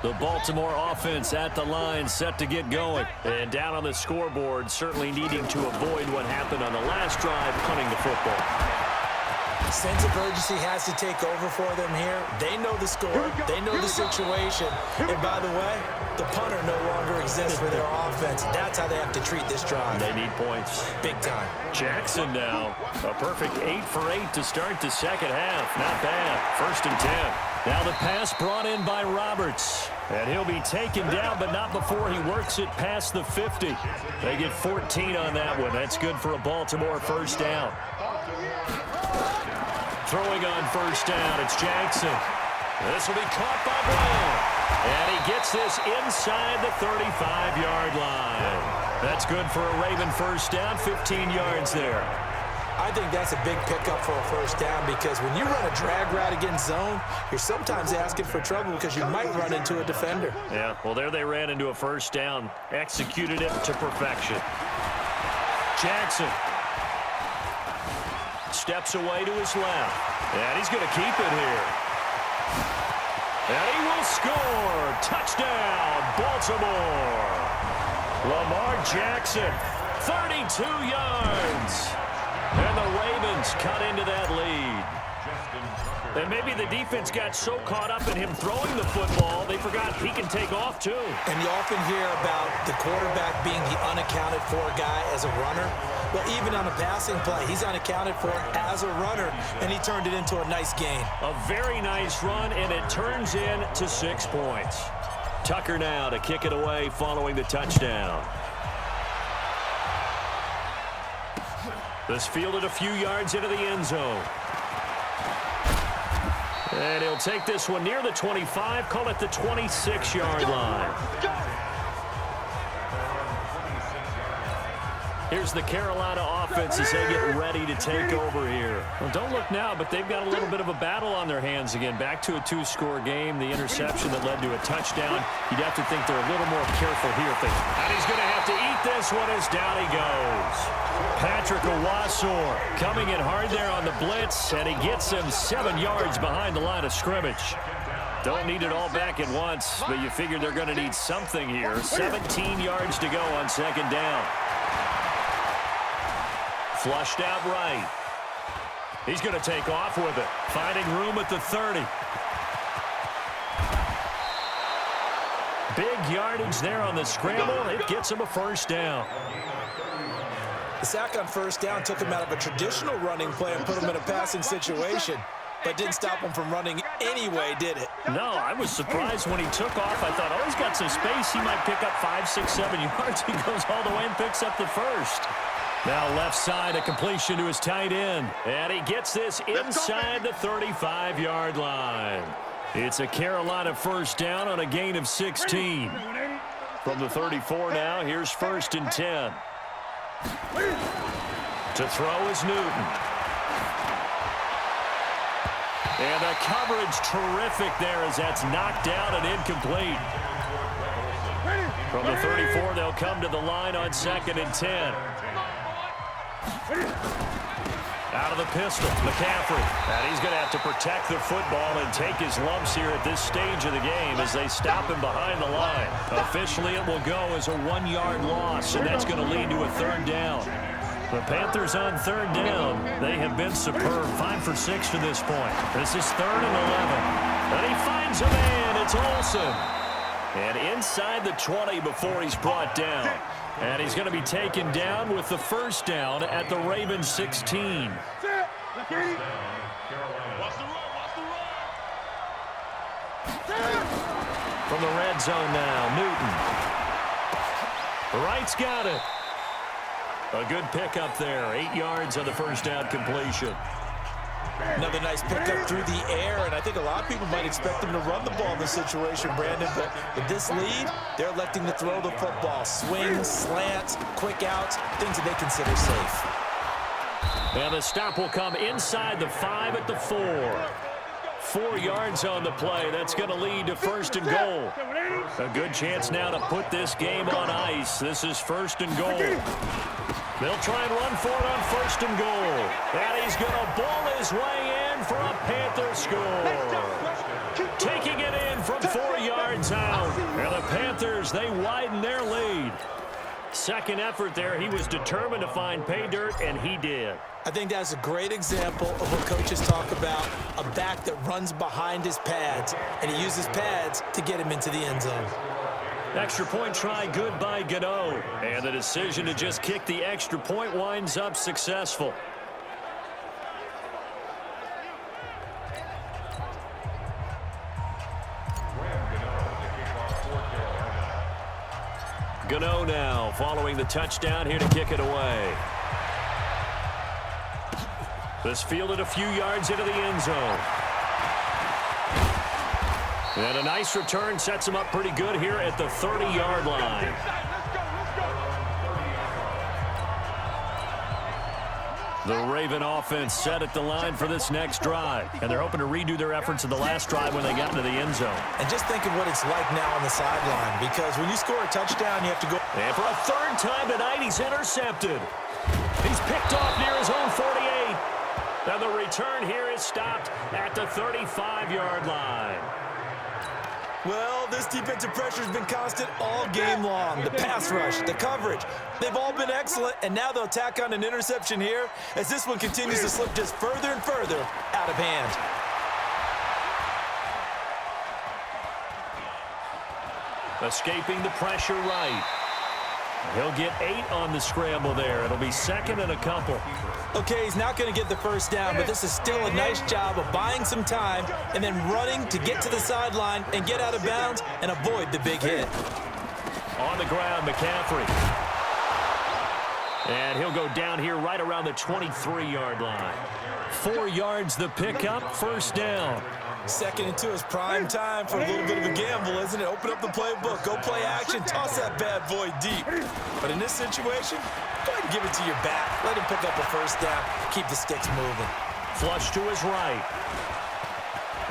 The Baltimore offense at the line, set to get going. And down on the scoreboard, certainly needing to avoid what happened on the last drive, punting the football. Sense of urgency has to take over for them here. They know the score. They know the situation. And by the way, the punter no longer exists for their offense. That's how they have to treat this drive. They need points. Big time. Jackson now. A perfect 8 for 8 to start the second half. Not bad. 1st and 10. Now the pass brought in by Roberts. And he'll be taken down, but not before he works it past the 50. They get 14 on that one. That's good for a Baltimore first down. Throwing on first down, it's Jackson. This will be caught by Brown. And he gets this inside the 35-yard line. That's good for a Raven first down, 15 yards there. I think that's a big pickup for a first down because when you run a drag route against zone, you're sometimes asking for trouble because you might run into a defender. Yeah, well, there they ran into a first down. Executed it to perfection. Jackson steps away to his left. And he's going to keep it here. And he will score. Touchdown, Baltimore. Lamar Jackson, 32 yards. And the Ravens cut into that lead. And maybe the defense got so caught up in him throwing the football, they forgot he can take off too. And you often hear about the quarterback being the unaccounted for guy as a runner. Well, even on a passing play, he's unaccounted for as a runner, and he turned it into a nice gain. A very nice run, and it turns into 6 points. Tucker now to kick it away following the touchdown. This fielded a few yards into the end zone. And he'll take this one near the 25, call it the 26-yard line. Here's the Carolina offense as they get ready to take over here. Well, don't look now, but they've got a little bit of a battle on their hands again. Back to a 2-score game. The interception that led to a touchdown. You'd have to think they're a little more careful here. And he's going to have to eat this one as down he goes. Patrick Owasor coming in hard there on the blitz, and he gets him 7 yards behind the line of scrimmage. Don't need it all back at once, but you figure they're going to need something here. 17 yards to go on second down. Flushed out right. He's going to take off with it. Finding room at the 30. Big yardage there on the scramble. It gets him a first down. The sack on first down took him out of a traditional running play and put him in a passing situation, but didn't stop him from running anyway, did it? No, I was surprised when he took off. I thought, oh, he's got some space. He might pick up 5, 6, 7 yards. He goes all the way and picks up the first. Now left side, a completion to his tight end. And he gets this inside the 35-yard line. It's a Carolina first down on a gain of 16. From the 34 now, here's 1st and 10. To throw is Newton. And the coverage terrific there as that's knocked down and incomplete. From the 34, they'll come to the line on 2nd and 10. Out of the pistol, McCaffrey. And he's going to have to protect the football and take his lumps here at this stage of the game as they stop him behind the line. Officially, it will go as a 1-yard loss, and that's going to lead to a 3rd down. The Panthers on 3rd down. They have been superb. 5 for 6 to this point. This is 3rd and 11. And he finds a man. It's Olsen. And inside the 20 before he's brought down. And he's going to be taken down with the first down at the Ravens 16. From the red zone now, Newton. Wright's got it. A good pickup there. 8 yards on the first down completion. Another nice pickup through the air, and I think a lot of people might expect him to run the ball in this situation, Brandon, but with this lead, they're electing to throw the football. Swings, slants, quick outs, things that they consider safe. And the stop will come inside the 5 at the 4. 4 yards on the play. That's going to lead to 1st and goal. A good chance now to put this game on ice. This is 1st and goal. They'll try and run for it on 1st and goal. And he's going to ball his way in for a Panther score. Taking it in from 4 yards sound. And the Panthers, they widen their lead. Second effort there. He was determined to find pay dirt, and he did. I think that's a great example of what coaches talk about, a back that runs behind his pads, and he uses pads to get him into the end zone. Extra point try good by Gano. And the decision to just kick the extra point winds up successful. Gano now following the touchdown here to kick it away. This fielded a few yards into the end zone. And a nice return sets him up pretty good here at the 30-yard line. The Raven offense set at the line for this next drive. And they're hoping to redo their efforts in the last drive when they got into the end zone. And just think of what it's like now on the sideline, because when you score a touchdown, you have to go. And for a third time tonight, he's intercepted. He's picked off near his own 48. And the return here is stopped at the 35-yard line. Well, this defensive pressure has been constant all game long. The pass rush, the coverage, they've all been excellent, and now they'll tack on an interception here as this one continues to slip just further and further out of hand. Escaping the pressure right. He'll get 8 on the scramble there. It'll be second and a couple. Okay, he's not going to get the first down, but this is still a nice job of buying some time and then running to get to the sideline and get out of bounds and avoid the big hit. On the ground, McCaffrey. And he'll go down here right around the 23-yard line. 4 yards the pickup, first down. Second and 2 is prime time for a little bit of a gamble, isn't it? Open up the playbook, go play action, toss that bad boy deep. But in this situation, go ahead and give it to your back. Let him pick up a first down, keep the sticks moving. Flush to his right.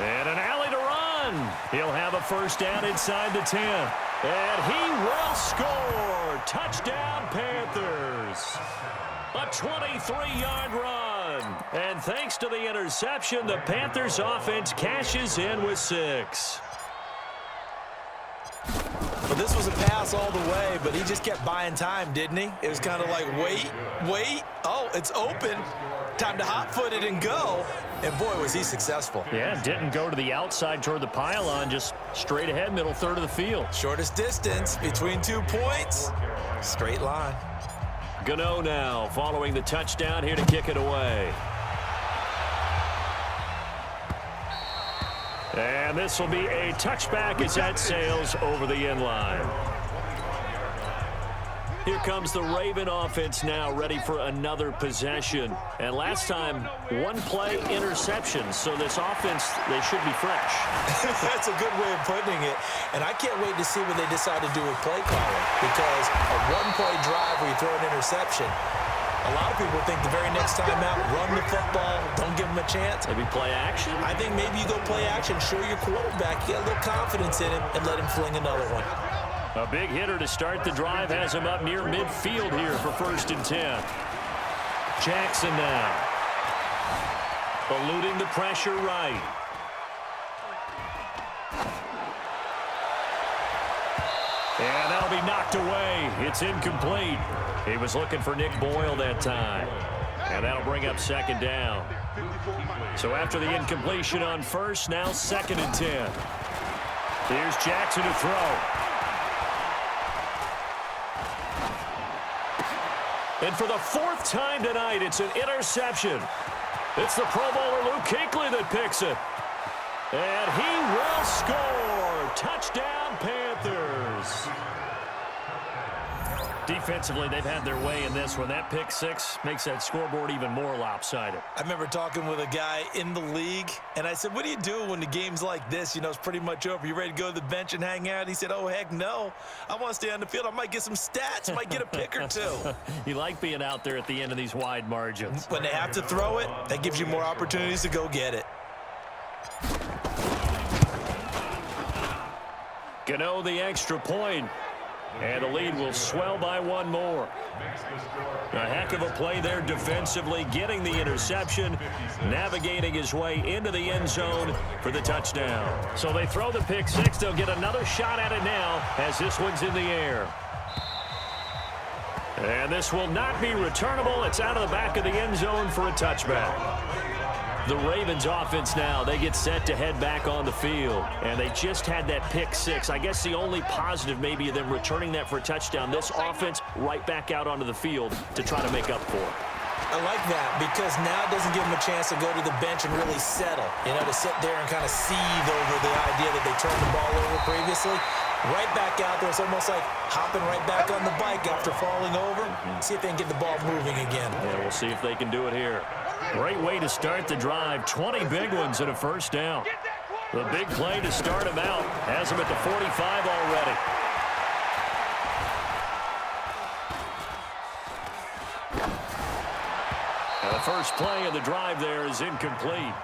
And an alley to run. He'll have a first down inside the 10. And he will score. Touchdown, Panthers. A 23-yard run. And thanks to the interception, the Panthers offense cashes in with 6. Well, this was a pass all the way, but he just kept buying time, didn't he? It was kind of like, wait. Oh, it's open. Time to hot-foot it and go. And, boy, was he successful. Yeah, didn't go to the outside toward the pylon, just straight ahead, middle third of the field. Shortest distance between 2 points. Straight line. Gano now following the touchdown here to kick it away. And this will be a touchback as that sails over the end line. Here comes the Raven offense now, ready for another possession. And last time, 1-play interception. So this offense, they should be fresh. That's a good way of putting it. And I can't wait to see what they decide to do with play calling. Because a 1-play drive where you throw an interception, a lot of people think the very next time out, run the football, don't give them a chance. Maybe play action? I think maybe you go play action, show your quarterback, get a little confidence in him, and let him fling another one. A big hitter to start the drive has him up near midfield here for 1st and 10. Jackson now. Eluding the pressure right. And that'll be knocked away. It's incomplete. He was looking for Nick Boyle that time. And that'll bring up 2nd down. So after the incompletion on first, now 2nd and 10. Here's Jackson to throw. And for the 4th time tonight, it's an interception. It's the Pro Bowler Luke Kuechly that picks it. And he will score. Touchdown, Panthers. Defensively, they've had their way in this one. That pick 6 makes that scoreboard even more lopsided. I remember talking with a guy in the league, and I said, what do you do when the game's like this? You know, it's pretty much over. You ready to go to the bench and hang out? He said, oh, heck no. I want to stay on the field. I might get some stats. Might get a pick or 2. You like being out there at the end of these wide margins. When they have to throw it, that gives you more opportunities to go get it. Gano the extra point. And the lead will swell by one more. A heck of a play there defensively, getting the interception, navigating his way into the end zone for the touchdown. So they throw the pick six. They'll get another shot at it now as this one's in the air. And this will not be returnable. It's out of the back of the end zone for a touchback. The Ravens offense now, they get set to head back on the field. And they just had that pick six. I guess the only positive maybe of them returning that for a touchdown. This offense right back out onto the field to try to make up for it. I like that because now it doesn't give them a chance to go to the bench and really settle. You know, to sit there and kind of seethe over the idea that they turned the ball over previously. Right back out there. It's almost like hopping right back on the bike after falling over. See if they can get the ball moving again. Yeah, we'll see if they can do it here. Great way to start the drive. 20 big ones and a first down. The big play to start him out. Has him at the 45 already. Now the first play of the drive there is incomplete.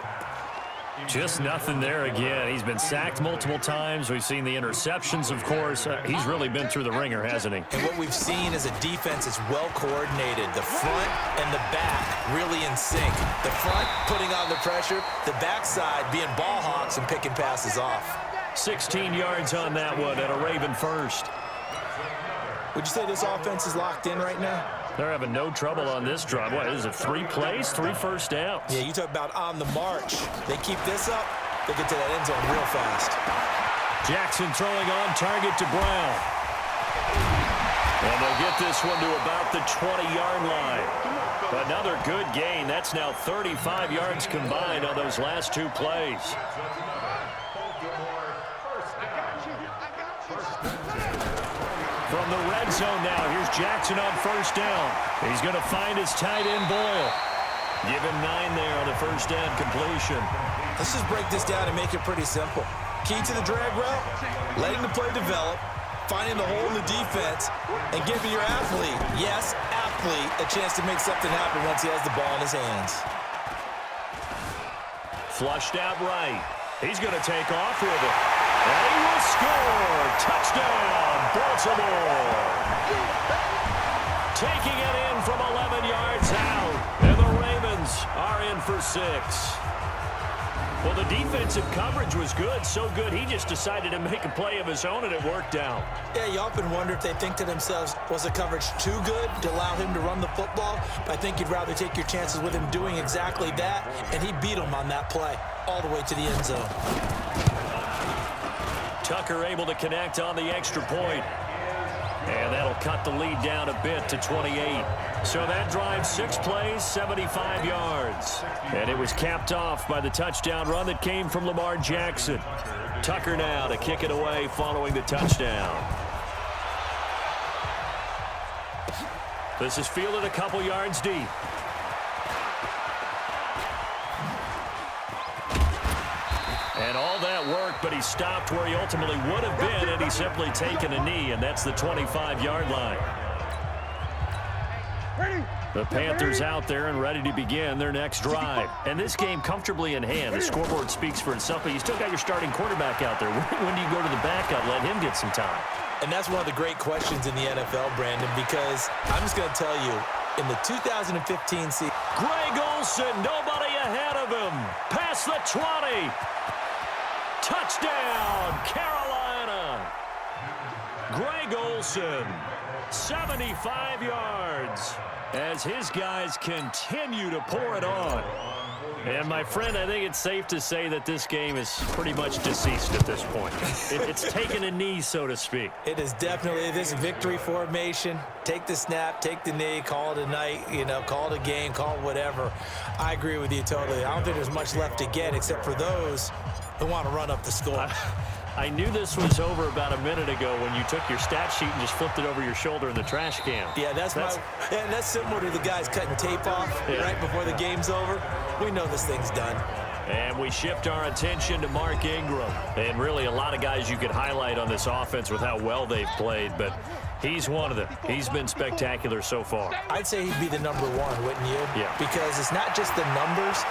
Just nothing there again. He's been sacked multiple times. We've seen the interceptions, of course. He's really been through the ringer, hasn't he? And what we've seen is a defense that's well coordinated. The front and the back really in sync. The front putting on the pressure. The backside being ball hawks and picking passes off. 16 yards on that one and a Raven first. Would you say this offense is locked in right now? They're having no trouble on this drive. What is it, 3 plays, 3 first downs? Yeah, you talk about on the march. They keep this up, they get to that end zone real fast. Jackson throwing on target to Brown. And they'll get this one to about the 20-yard line. Another good gain. That's now 35 yards combined on those last 2 plays. From the red zone now, here's Jackson on first down. He's going to find his tight end Boyle. Give him 9 there on the first down completion. Let's just break this down and make it pretty simple. Key to the drag route, letting the play develop, finding the hole in the defense, and giving your athlete, yes, athlete, a chance to make something happen once he has the ball in his hands. Flushed out right. He's going to take off with it. And he will score. Touchdown, Baltimore. Taking it in from 11 yards out. And the Ravens are in for 6. Well, the defensive coverage was good. So good, he just decided to make a play of his own, and it worked out. Yeah, you often wonder if they think to themselves, was the coverage too good to allow him to run the football? I think you'd rather take your chances with him doing exactly that, and he beat him on that play all the way to the end zone. Tucker able to connect on the extra point. And that'll cut the lead down a bit to 28. So that drive, 6 plays, 75 yards. And it was capped off by the touchdown run that came from Lamar Jackson. Tucker now to kick it away following the touchdown. This is fielded a couple yards deep. And all that work, but he stopped where he ultimately would have been, and he's simply taken a knee, and that's the 25-yard line. The Panthers out there and ready to begin their next drive. And this game comfortably in hand. The scoreboard speaks for itself, but you still got your starting quarterback out there. When do you go to the backup, let him get some time? And that's one of the great questions in the NFL, Brandon, because I'm just going to tell you, in the 2015 season, Greg Olsen, nobody ahead of him. Past the 20. Touchdown, Carolina. Greg Olsen, 75 yards, as his guys continue to pour it on. And, my friend, I think it's safe to say that this game is pretty much deceased at this point. It's taken a knee, so to speak. It is definitely this victory formation. Take the snap, take the knee, call it a night, call it a game, call it whatever. I agree with you totally. I don't think there's much left to get except for those who want to run up the score. I knew this was over about a minute ago when you took your stat sheet and just flipped it over your shoulder in the trash can. Yeah, that's similar to the guys cutting tape off right before the game's over. We know this thing's done. And we shift our attention to Mark Ingram. And really a lot of guys you could highlight on this offense with how well they've played, but he's one of them. He's been spectacular so far. I'd say he'd be the number 1, wouldn't you? Yeah. Because it's not just the numbers.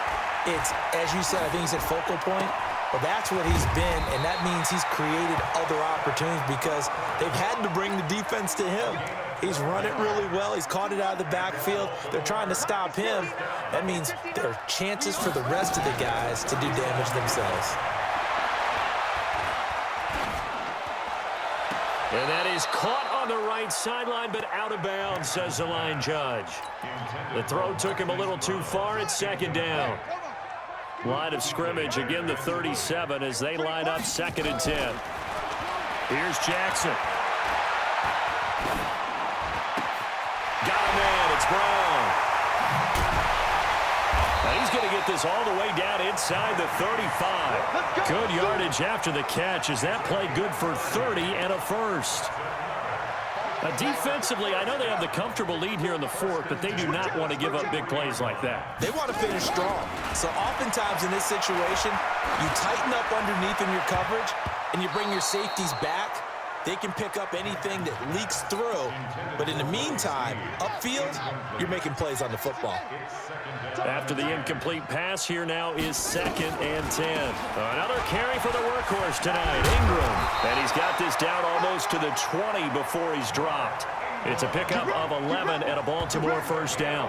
It's, as you said, I think you said focal point. Well, that's what he's been, and that means he's created other opportunities because they've had to bring the defense to him. He's run it really well. He's caught it out of the backfield. They're trying to stop him. That means there are chances for the rest of the guys to do damage themselves. And that is caught on the right sideline, but out of bounds, says the line judge. The throw took him a little too far. It's second down. Line of scrimmage, again the 37 as they line up 2nd and 10. Here's Jackson. Got a man, it's Brown. Now he's going to get this all the way down inside the 35. Good yardage after the catch as that play good for 30 and a first. Defensively, I know they have the comfortable lead here in the 4th, but they do not want to give up big plays like that. They want to finish strong. So oftentimes in this situation, you tighten up underneath in your coverage, and you bring your safeties back. They can pick up anything that leaks through. But in the meantime, upfield, you're making plays on the football. After the incomplete pass, here now is 2nd and 10. Another carry for the workhorse tonight, Ingram. And he's got this down almost to the 20 before he's dropped. It's a pickup of 11 and a Baltimore first down.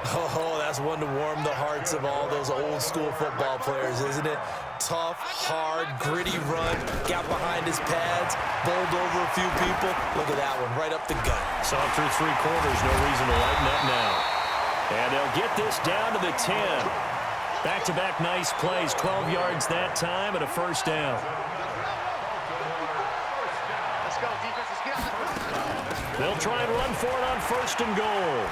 Oh, that's one to warm the hearts of all those old school football players, isn't it? Tough, hard, gritty run, got behind his pads, bowled over a few people. Look at that one, right up the gut. Saw it through 3 quarters, no reason to lighten up now. And they'll get this down to the 10. Back-to-back nice plays, 12 yards that time and a first down. Let's go, defense, let's get it. They'll try and run for it on 1st and goal.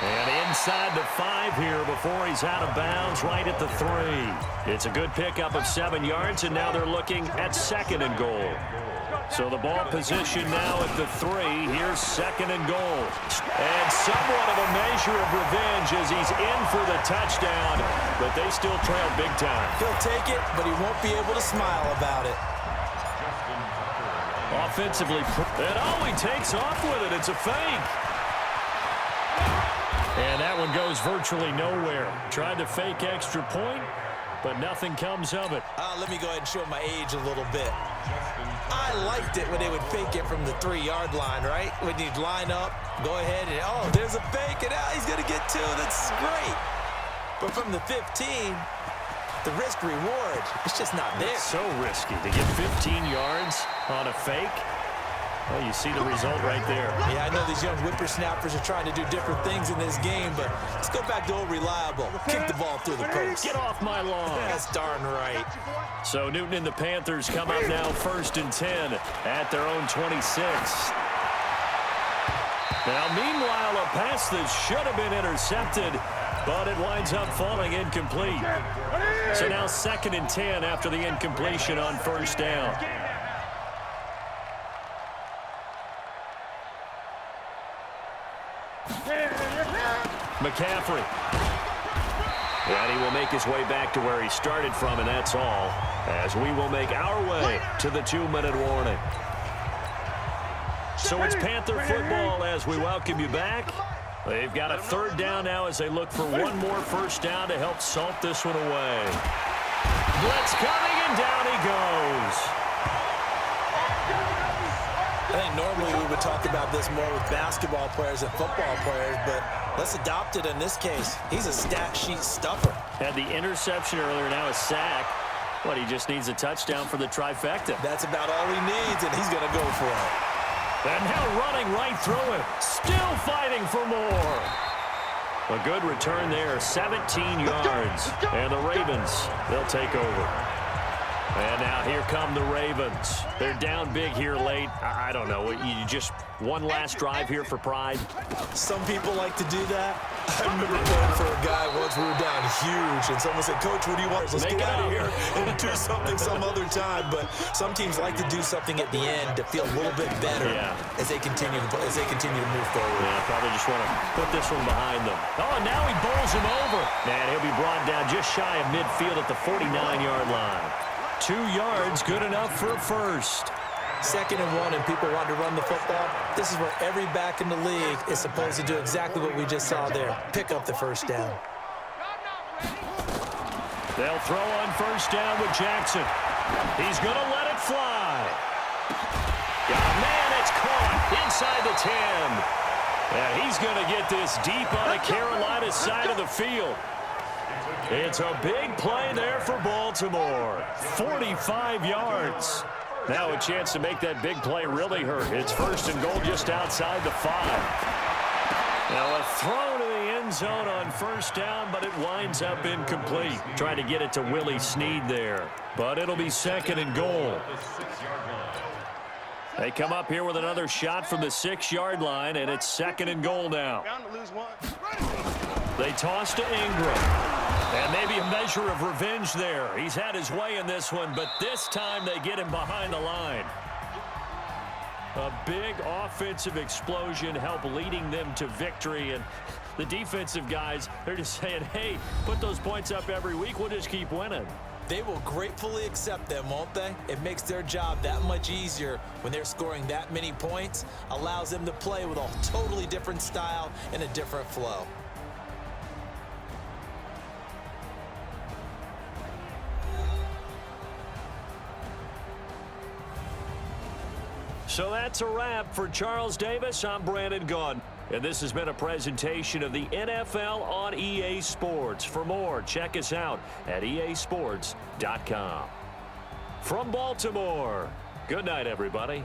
And inside the 5 here before he's out of bounds right at the 3. It's a good pickup of 7 yards, and now they're looking at 2nd and goal. So the ball position now at the 3. Here's 2nd and goal. And somewhat of a measure of revenge as he's in for the touchdown, but they still trail big time. He'll take it, but he won't be able to smile about it. Offensively, and he takes off with it. It's a fake. And that one goes virtually nowhere. Tried to fake extra point, but nothing comes of it. Let me go ahead and show my age a little bit. I liked it when they would fake it from the 3-yard line, right? When you'd line up, go ahead and, oh, there's a fake, and he's going to get 2. That's great. But from the 15, the risk-reward, it's just not there. It's so risky to get 15 yards on a fake. Well, you see the result right there. Yeah, I know these young whippersnappers are trying to do different things in this game, but let's go back to old reliable. Kick the ball through the post. Get off my lawn. That's darn right. So Newton and the Panthers come up now 1st and 10 at their own 26. Now, meanwhile, a pass that should have been intercepted, but it winds up falling incomplete. So now 2nd and 10 after the incompletion on 1st down. McCaffrey. And he will make his way back to where he started from, and that's all, as we will make our way to the 2-minute warning. So it's Panther football as we welcome you back. They've got a 3rd down now as they look for one more first down to help salt this one away. Blitz coming, and down he goes. I think normally we would talk about this more with basketball players and football players, but let's adopt it in this case. He's a stat sheet stuffer. Had the interception earlier, now a sack. But he just needs a touchdown for the trifecta. That's about all he needs, and he's going to go for it. And now running right through it. Still fighting for more. A good return there, 17 yards. And the Ravens, they'll take over. And now here come the Ravens. They're down big here late. I don't know. You just one last drive here for pride. Some people like to do that. I remember playing for a guy once. We were down huge, and someone said, "Coach, what do you want? Let's get out of here and do something some other time." But some teams like to do something at the end to feel a little bit better as they continue to move forward. Yeah, probably just want to put this one behind them. Oh, and now he bowls him over. And he'll be brought down just shy of midfield at the 49-yard line. 2 yards, good enough for a first. 2nd and 1, and people want to run the football. This is where every back in the league is supposed to do exactly what we just saw there. Pick up the first down. They'll throw on first down with Jackson. He's going to let it fly. Man, it's caught inside the 10. And he's going to get this deep on the Carolina side of the field. It's a big play there for Baltimore. 45 yards. Now a chance to make that big play really hurt. It's first and goal just outside the 5. Now a throw to the end zone on first down, but it winds up incomplete. Trying to get it to Willie Snead there. But it'll be second and goal. They come up here with another shot from the 6-yard line, and it's second and goal now. They toss to Ingram. And maybe a measure of revenge there. He's had his way in this one, but this time they get him behind the line. A big offensive explosion helped leading them to victory. And the defensive guys, they're just saying, hey, put those points up every week. We'll just keep winning. They will gratefully accept them, won't they? It makes their job that much easier when they're scoring that many points. Allows them to play with a totally different style and a different flow. So that's a wrap for Charles Davis. I'm Brandon Gaudin. And this has been a presentation of the NFL on EA Sports. For more, check us out at easports.com. From Baltimore, good night, everybody.